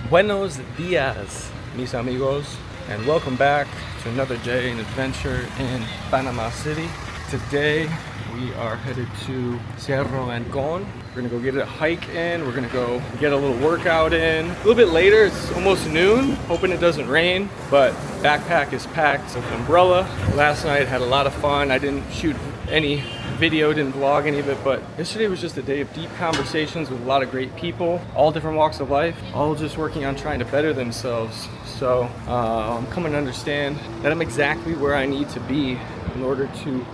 Buenos dias, mis amigos, and welcome back to another day in adventure in Panama City. Today we are headed to Cerro Ancón. We're gonna go get a hike in. We're gonna go get a little workout in. A little bit later, it's almost noon. Hoping it doesn't rain, but backpack is packed with an umbrella. Last night had a lot of fun. I didn't shoot any video, didn't vlog any of it, but yesterday was just a day of deep conversations with a lot of great people, all different walks of life, all just working on trying to better themselves. So I'm coming to understand that I'm exactly where I need to be in order to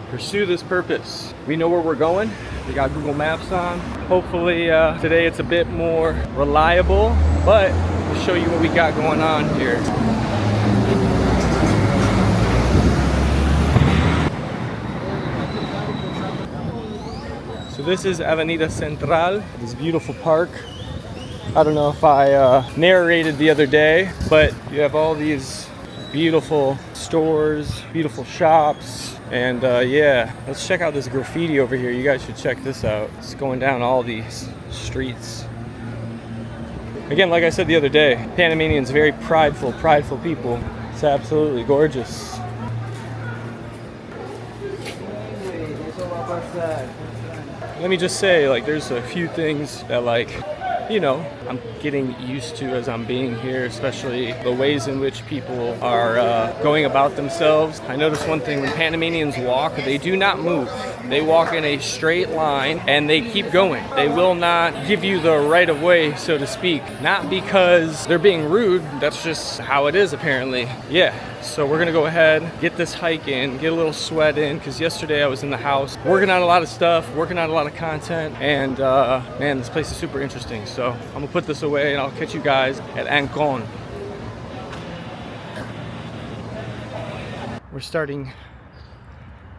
pursue this purpose. We know where we're going. We got Google Maps on. Hopefully today it's a bit more reliable, but I'll show you what we got going on here. So this is Avenida Central, this beautiful park. I don't know if I narrated the other day, but you have all these beautiful stores, beautiful shops, and yeah, let's check out this graffiti over here. You guys should check this out. It's going down all these streets. Again, like I said the other day, Panamanians, very prideful people. It's absolutely gorgeous. Let me just say, like, there's a few things that, like, you know, I'm getting used to as I'm being here, especially the ways in which people are going about themselves. I noticed one thing: when Panamanians walk, they do not move. They walk in a straight line and they keep going. They will not give you the right of way, so to speak. Not because they're being rude, that's just how it is apparently. Yeah, so we're gonna go ahead, get this hike in, get a little sweat in, because yesterday I was in the house working on a lot of stuff, working on a lot of content, and man, this place is super interesting. So I'm gonna put this away and I'll catch you guys at Ancón. We're starting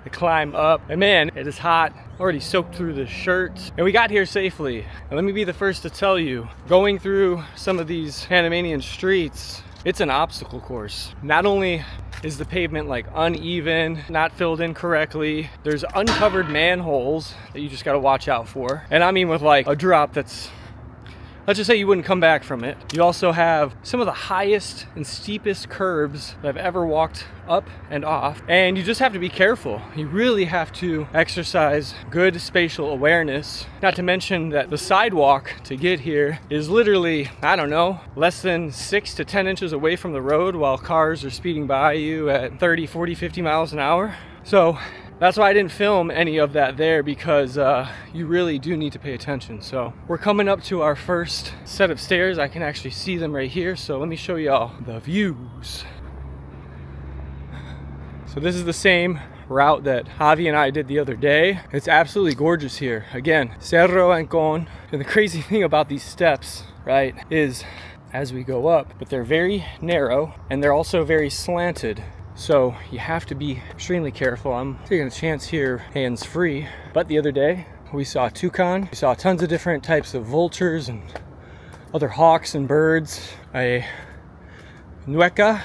to climb up, and man, it is hot. Already soaked through the shirt, and we got here safely. And let me be the first to tell you, going through some of these Panamanian streets, it's an obstacle course. Not only is the pavement like uneven, not filled in correctly, there's uncovered manholes that you just gotta watch out for. And I mean with like a drop that's, let's just say you wouldn't come back from it. You also have some of the highest and steepest curbs that I've ever walked up and off. And you just have to be careful. You really have to exercise good spatial awareness. Not to mention that the sidewalk to get here is literally, I don't know, less than 6 to 10 inches away from the road while cars are speeding by you at 30, 40, 50 miles an hour. So that's why I didn't film any of that there, because you really do need to pay attention. So we're coming up to our first set of stairs. I can actually see them right here. So let me show y'all the views. So this is the same route that Javi and I did the other day. It's absolutely gorgeous here. Again, Cerro Ancón. And the crazy thing about these steps, right, is as we go up, but they're very narrow and they're also very slanted. So you have to be extremely careful. I'm taking a chance here, hands free. But the other day we saw a toucan. We saw tons of different types of vultures and other hawks and birds. A nueca,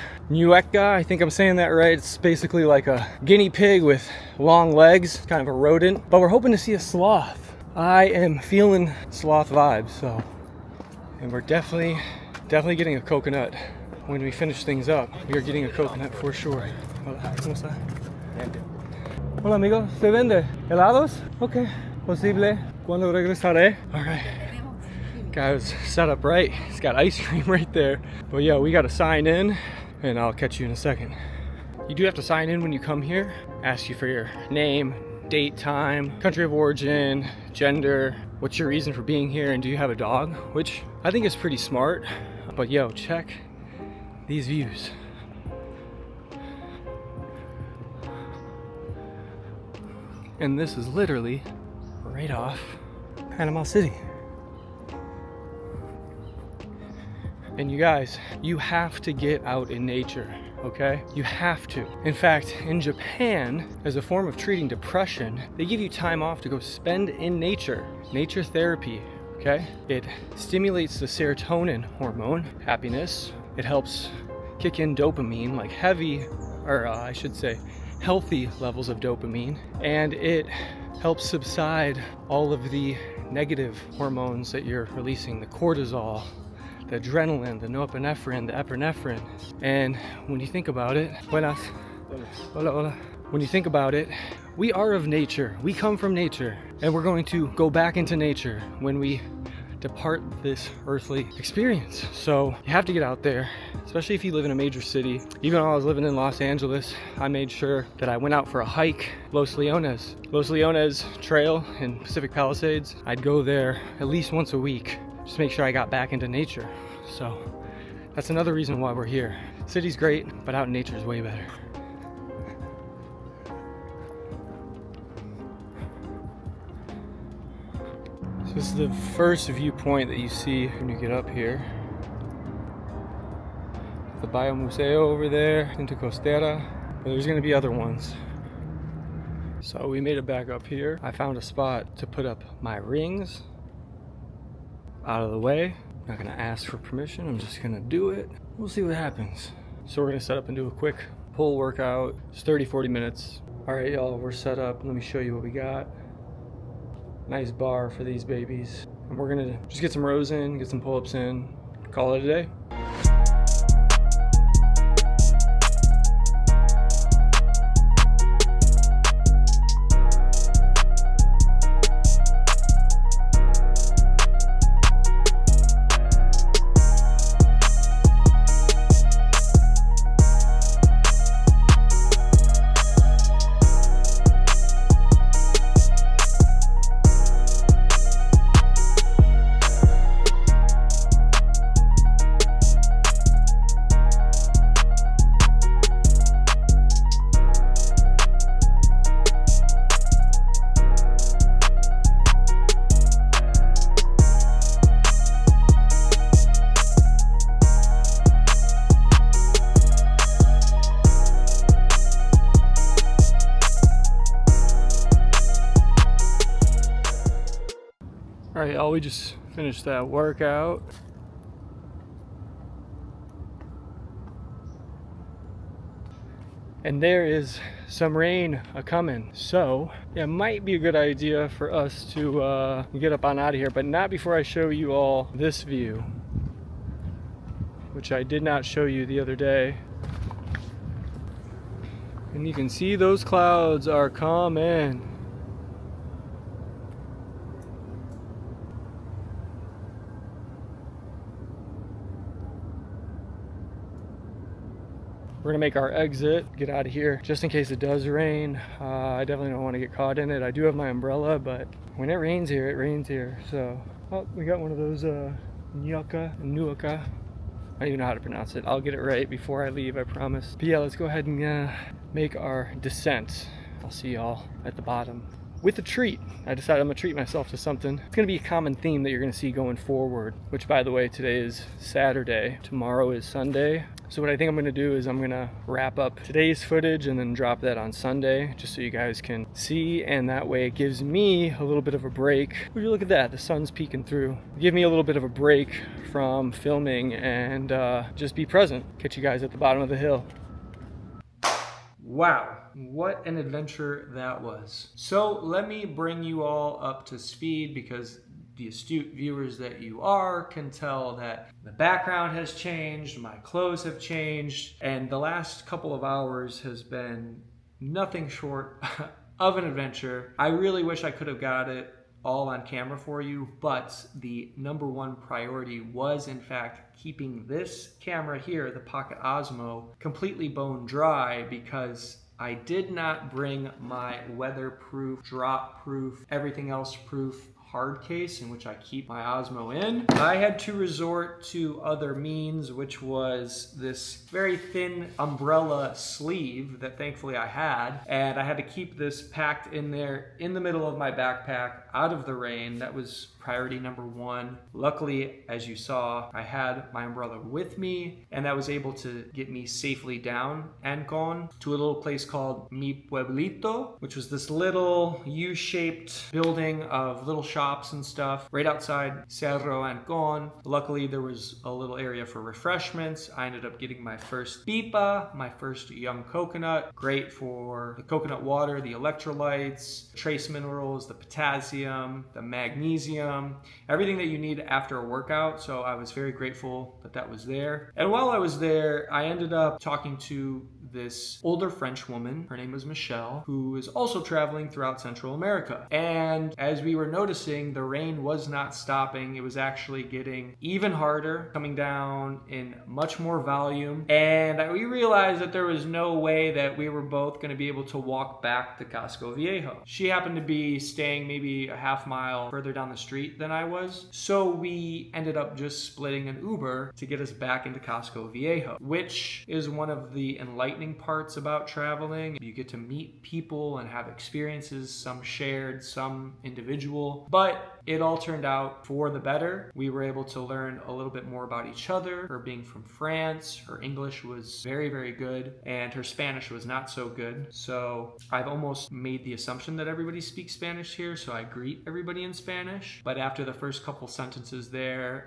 I think I'm saying that right. It's basically like a guinea pig with long legs, kind of a rodent. But we're hoping to see a sloth. I am feeling sloth vibes, so. And we're definitely getting a coconut. When we finish things up, we are getting a coconut for sure. Hola, ¿cómo está? Hola amigo, ¿se vende helados? Okay, posible. Cuando regresaré? All right. Guy was set up right. He's got ice cream right there. But yeah, we got to sign in, and I'll catch you in a second. You do have to sign in when you come here. Ask you for your name, date, time, country of origin, gender, what's your reason for being here, and do you have a dog? Which I think is pretty smart. But yo, check these views. And this is literally right off Panama City. And you guys, you have to get out in nature, okay? You have to. In fact, in Japan, as a form of treating depression, they give you time off to go spend in nature. Nature therapy, okay? It stimulates the serotonin hormone, happiness. It helps kick in dopamine, like heavy, or I should say, healthy levels of dopamine. And it helps subside all of the negative hormones that you're releasing, the cortisol, the adrenaline, the norepinephrine, the epinephrine. And when you think about it, buenas, hola, hola. When you think about it, we are of nature. We come from nature, and we're going to go back into nature when we depart this earthly experience. So you have to get out there, especially if you live in a major city. Even while I was living in Los Angeles, I made sure that I went out for a hike, Los Leones Trail in Pacific Palisades. I'd go there at least once a week, just make sure I got back into nature. So that's another reason why we're here. City's great, but out in nature is way better. So this is the first viewpoint that you see when you get up here. The Biomuseo over there, into Costera, but there's gonna be other ones. So we made it back up here. I found a spot to put up my rings out of the way. I'm not gonna ask for permission, I'm just gonna do it. We'll see what happens. So we're gonna set up and do a quick pull workout. It's 30-40 minutes. All right, y'all, we're set up. Let me show you what we got. Nice bar for these babies. And we're gonna just get some rows in, get some pull-ups in, call it a day. All right, y'all, we just finished that workout. And there is some rain a-coming. So, yeah, it might be a good idea for us to get up on out of here, but not before I show you all this view, which I did not show you the other day. And you can see those clouds are coming. We're gonna make our exit, get out of here, just in case it does rain. I definitely don't want to get caught in it. I do have my umbrella, but when it rains here, it rains here. So, oh, we got one of those Nuaka. I don't even know how to pronounce it. I'll get it right before I leave, I promise. But yeah, let's go ahead and make our descent. I'll see y'all at the bottom with a treat. I decided I'm gonna treat myself to something. It's gonna be a common theme that you're gonna see going forward, which, by the way, today is Saturday. Tomorrow is Sunday. So what I think I'm gonna do is I'm gonna wrap up today's footage and then drop that on Sunday, just so you guys can see, and that way it gives me a little bit of a break. Would you look at that, the sun's peeking through. Give me a little bit of a break from filming and just be present. Catch you guys at the bottom of the hill. Wow, what an adventure that was. So let me bring you all up to speed, because the astute viewers that you are can tell that the background has changed, my clothes have changed, and the last couple of hours has been nothing short of an adventure. I really wish I could have got it all on camera for you, but the number one priority was, in fact, keeping this camera here, the Pocket Osmo, completely bone dry, because I did not bring my weatherproof, drop-proof, everything else proof hard case in which I keep my Osmo in. I had to resort to other means, which was this very thin umbrella sleeve that thankfully I had, and I had to keep this packed in there in the middle of my backpack out of the rain. That was priority number one. Luckily, as you saw, I had my umbrella with me, and that was able to get me safely down Ancón to a little place called Mi Pueblito, which was this little U-shaped building of little shops and stuff right outside Cerro Ancón. Luckily, there was a little area for refreshments. I ended up getting my first pipa, my first young coconut. Great for the coconut water, the electrolytes, trace minerals, the potassium, the magnesium, system, everything that you need after a workout. So I was very grateful that that was there. And while I was there, I ended up talking to this older French woman. Her name was Michelle, who is also traveling throughout Central America. And as we were noticing, the rain was not stopping. It was actually getting even harder, coming down in much more volume. And we realized that there was no way that we were both going to be able to walk back to Casco Viejo. She happened to be staying maybe a half mile further down the street than I was. So we ended up just splitting an Uber to get us back into Casco Viejo, which is one of the enlightening parts about traveling. You get to meet people and have experiences, some shared, some individual, but it all turned out for the better. We were able to learn a little bit more about each other. Her being from France, her English was very, very good, and her Spanish was not so good. So I've almost made the assumption that everybody speaks Spanish here, so I greet everybody in Spanish. But after the first couple sentences there,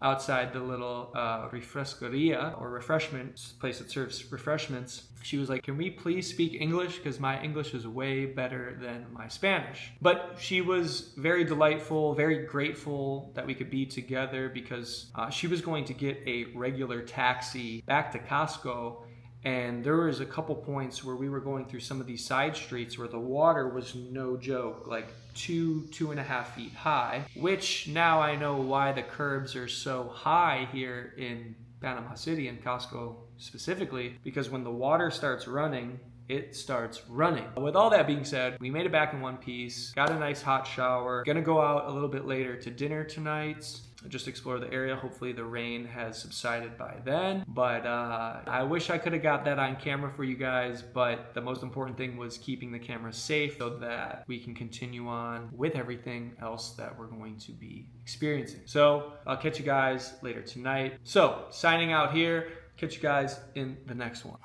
outside the little refresqueria or refreshment place that serves refreshments, she was like, "Can we please speak English? Because my English is way better than my Spanish." But she was very delightful, very grateful that we could be together, because she was going to get a regular taxi back to Casco. And there was a couple points where we were going through some of these side streets where the water was no joke, like 2.5 feet high, which now I know why the curbs are so high here in Panamá City and Casco specifically, because when the water starts running, it starts running. With all that being said, we made it back in one piece, got a nice hot shower, gonna go out a little bit later to dinner tonight, just explore the area. Hopefully the rain has subsided by then, but I wish I could have got that on camera for you guys, but the most important thing was keeping the camera safe so that we can continue on with everything else that we're going to be experiencing. So I'll catch you guys later tonight. So signing out here, catch you guys in the next one.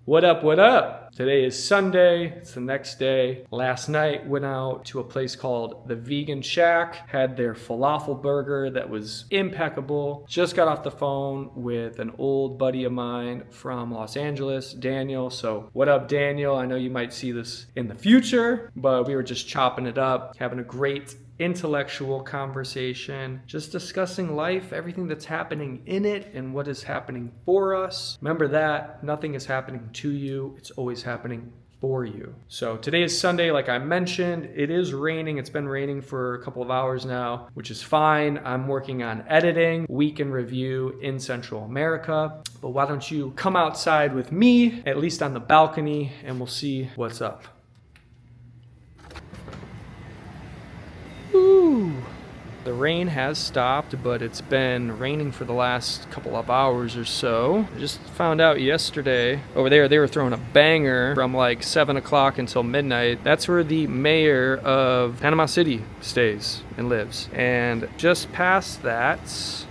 What up, what up? Today is Sunday, it's the next day. Last night went out to a place called the Vegan Shack, had their falafel burger that was impeccable. Just got off the phone with an old buddy of mine from Los Angeles, Daniel. So what up, Daniel? I know you might see this in the future, but we were just chopping it up, having a great intellectual conversation, just discussing life, everything that's happening in it and what is happening for us. Remember that nothing is happening to you, it's always happening for you. So today is Sunday, like I mentioned. It is raining. It's been raining for a couple of hours now, which is fine. I'm working on editing week in review in Central America. But why don't you come outside with me, at least on the balcony, and we'll see what's up. Ooh. The rain has stopped, but it's been raining for the last couple of hours or so. I just found out yesterday, over there they were throwing a banger from like 7 o'clock until midnight. That's where the mayor of Panamá City stays and lives. And just past that,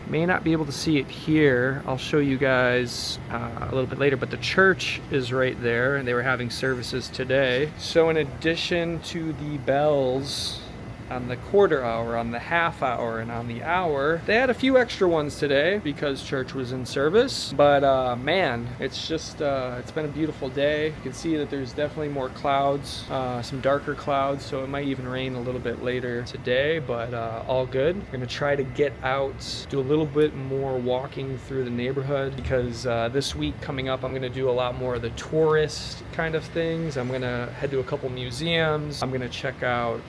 may not be able to see it here. I'll show you guys a little bit later, but the church is right there and they were having services today. So in addition to the bells on the quarter hour, on the half hour, and on the hour, they had a few extra ones today because church was in service. But man, it's just it's been a beautiful day. You can see that there's definitely more clouds, some darker clouds, so it might even rain a little bit later today, but all good. I'm gonna try to get out, do a little bit more walking through the neighborhood, because this week coming up I'm gonna do a lot more of the tourist kind of things. I'm gonna head to a couple museums. I'm gonna check out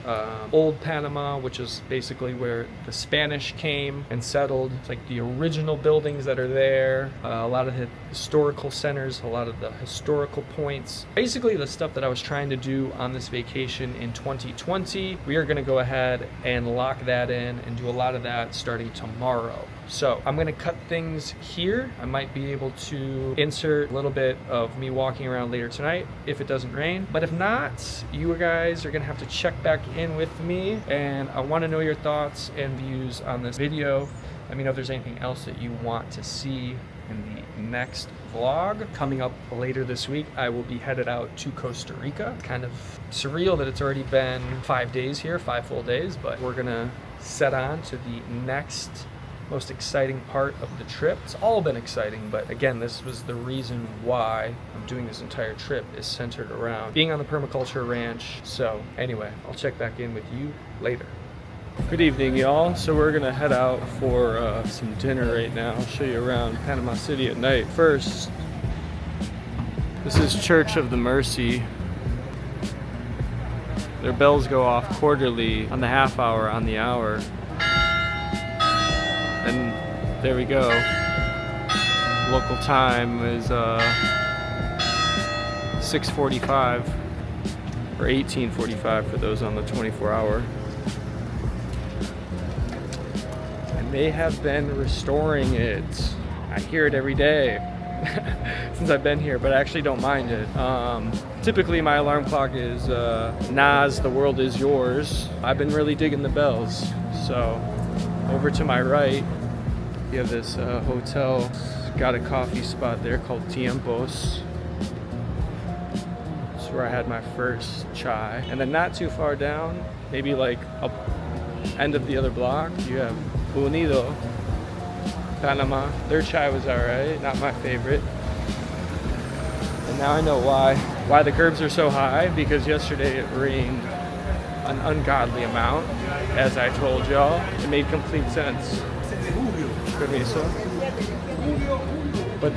old Panama, which is basically where the Spanish came and settled. It's like the original buildings that are there, a lot of the historical centers, a lot of the historical points. Basically the stuff that I was trying to do on this vacation in 2020, we are gonna go ahead and lock that in and do a lot of that starting tomorrow. So I'm gonna cut things here. I might be able to insert a little bit of me walking around later tonight if it doesn't rain. But if not, you guys are gonna have to check back in with me, and I wanna know your thoughts and views on this video. Let me know if there's anything else that you want to see in the next vlog. Coming up later this week, I will be headed out to Costa Rica. It's kind of surreal that it's already been 5 days here, 5 full days, but we're gonna set on to the next most exciting part of the trip. It's all been exciting, but again, this was the reason why I'm doing this entire trip, is centered around being on the permaculture ranch. So anyway, I'll check back in with you later. Good evening, y'all. So we're gonna head out for some dinner right now. I'll show you around Panama City at night. First, this is Church of the Mercy. Their bells go off quarterly on the half hour, on the hour. And there we go. Local time is 6:45 or 18:45 for those on the 24-hour. And they have been restoring it. I hear it every day since I've been here, but I actually don't mind it. Typically my alarm clock is Nas, The World Is Yours. I've been really digging the bells. So over to my right, you have this hotel. It's got a coffee spot there called Tiempos. That's where I had my first chai. And then not too far down, maybe like up end of the other block, you have Unido, Panama. Their chai was alright, not my favorite. And now I know why the curbs are so high, because yesterday it rained an ungodly amount, as I told y'all. It made complete sense. Permiso. But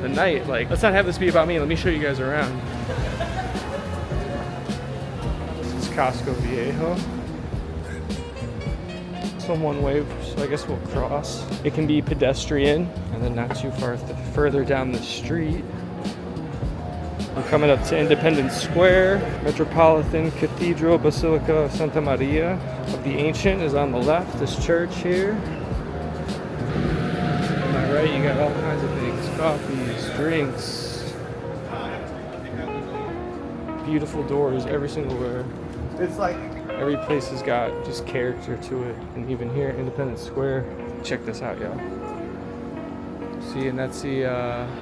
the night, like, let's not have this be about me. Let me show you guys around. This is Casco Viejo. Some one way, so I guess we'll cross. It can be pedestrian, and then not too far further down the street. We're coming up to Independence Square. Metropolitan Cathedral Basilica of Santa Maria of the Ancient is on the left. This church here. On my right, you got all kinds of things: coffees, drinks, beautiful doors every single where. It's like Every place has got just character to it. And even here, Independence Square. Check this out, y'all. See, and that's the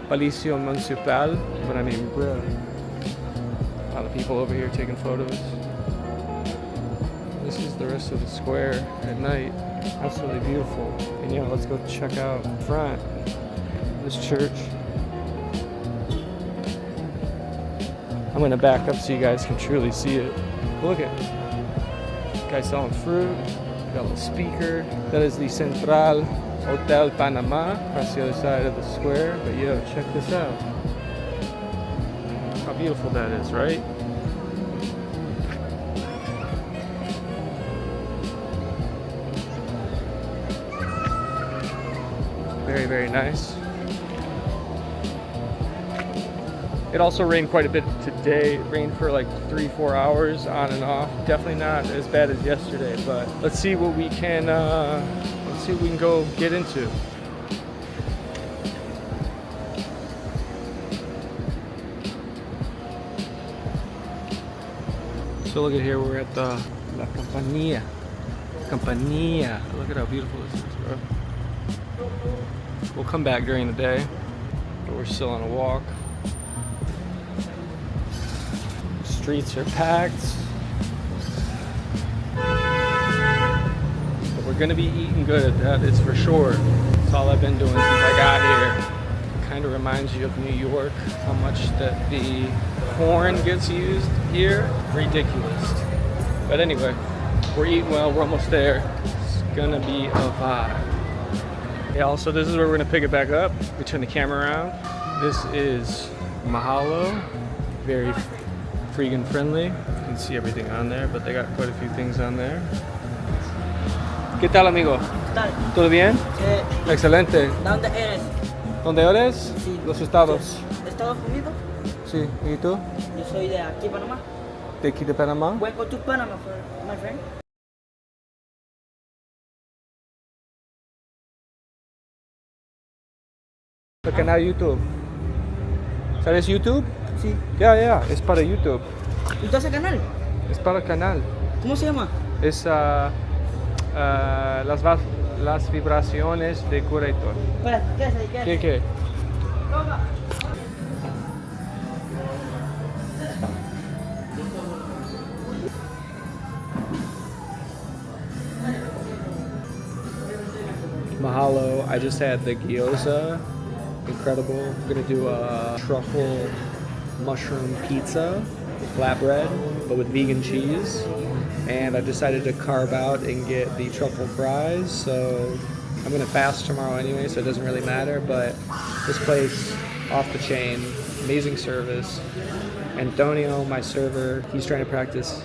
Palacio Municipal. But I mean, bro, a lot of people over here taking photos. This is the rest of the square at night. Absolutely beautiful. And yeah, let's go check out front this church. I'm gonna back up so you guys can truly see it. Look at it. Guy selling fruit. Got a little speaker. That is the Central Hotel Panama. That's the other side of the square. But yo, check this out. How beautiful that is, right? Very, very nice. It also rained quite a bit today. It rained for like 3-4 hours on and off. Definitely not as bad as yesterday, but let's see what we can go get into. So look at here, we're at the La Campanilla. Look at how beautiful this is, bro. We'll come back during the day, but we're still on a walk. Streets are packed. But we're gonna be eating good, that is for sure. That's all I've been doing since I got here. Kind of reminds you of New York, how much that the corn gets used here. Ridiculous. But anyway, we're eating well, we're almost there. It's gonna be a vibe. Yeah, also this is where we're gonna pick it back up. We turn the camera around. This is Mahalo. Very freaking friendly. You can see everything on there, but they got quite a few things on there. ¿Qué tal, amigo? ¿Qué tal? ¿Todo bien? Sí. Excelente. ¿De dónde eres? ¿Dónde eres? Sí. Los estados. ¿De Estados Unidos? Sí. ¿Y tú? Yo soy de aquí, Panamá. ¿De aquí de Panamá? Welcome to Panama, my friend. El canal YouTube. ¿Sabes YouTube? Sí. Ya, es para YouTube. ¿Y tú haces canal? Es para el canal. ¿Cómo se llama? Es las vibraciones de curator. Espera, ¿qué? ¿Qué? Toma. Mahalo. I just had the gyoza. Incredible. We're gonna do a truffle mushroom pizza, flatbread, but with vegan cheese. and I decided to carve out and get the truffle fries. So I'm gonna fast tomorrow anyway, so it doesn't really matter, but this place, off the chain, amazing service. Antonio, my server, he's trying to practice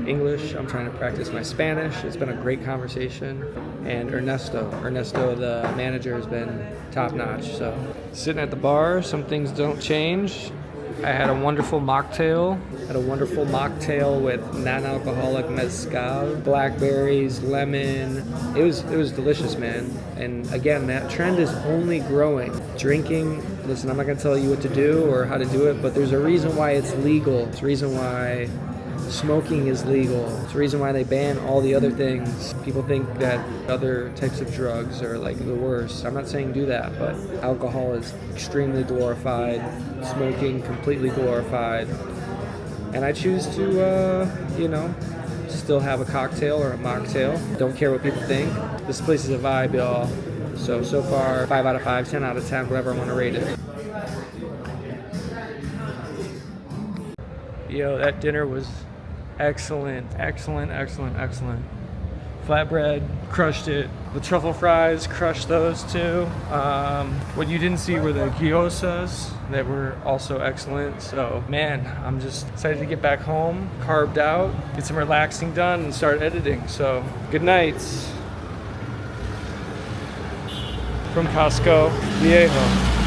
English, I'm trying to practice my Spanish. It's been a great conversation. And Ernesto, the manager, has been top notch. So sitting at the bar, some things don't change. I had a wonderful mocktail. With non-alcoholic mezcal, blackberries, lemon. It was delicious, man. And again, that trend is only growing. Drinking, listen, I'm not gonna tell you what to do or how to do it, but there's a reason why it's legal. There's a reason why smoking is legal. It's the reason why they ban all the other things. People think that other types of drugs are like the worst. I'm not saying do that, but alcohol is extremely glorified. Smoking, completely glorified. And I choose to, still have a cocktail or a mocktail. Don't care what people think. This place is a vibe, y'all. So far, 5 out of 5, 10 out of 10, whatever I want to rate it. Yo, that dinner was excellent. Flatbread, crushed it. The truffle fries, crushed those too. What you didn't see were the gyozas that were also excellent. So man, I'm just excited to get back home, carved out, get some relaxing done, and start editing. So good nights from Casco Viejo.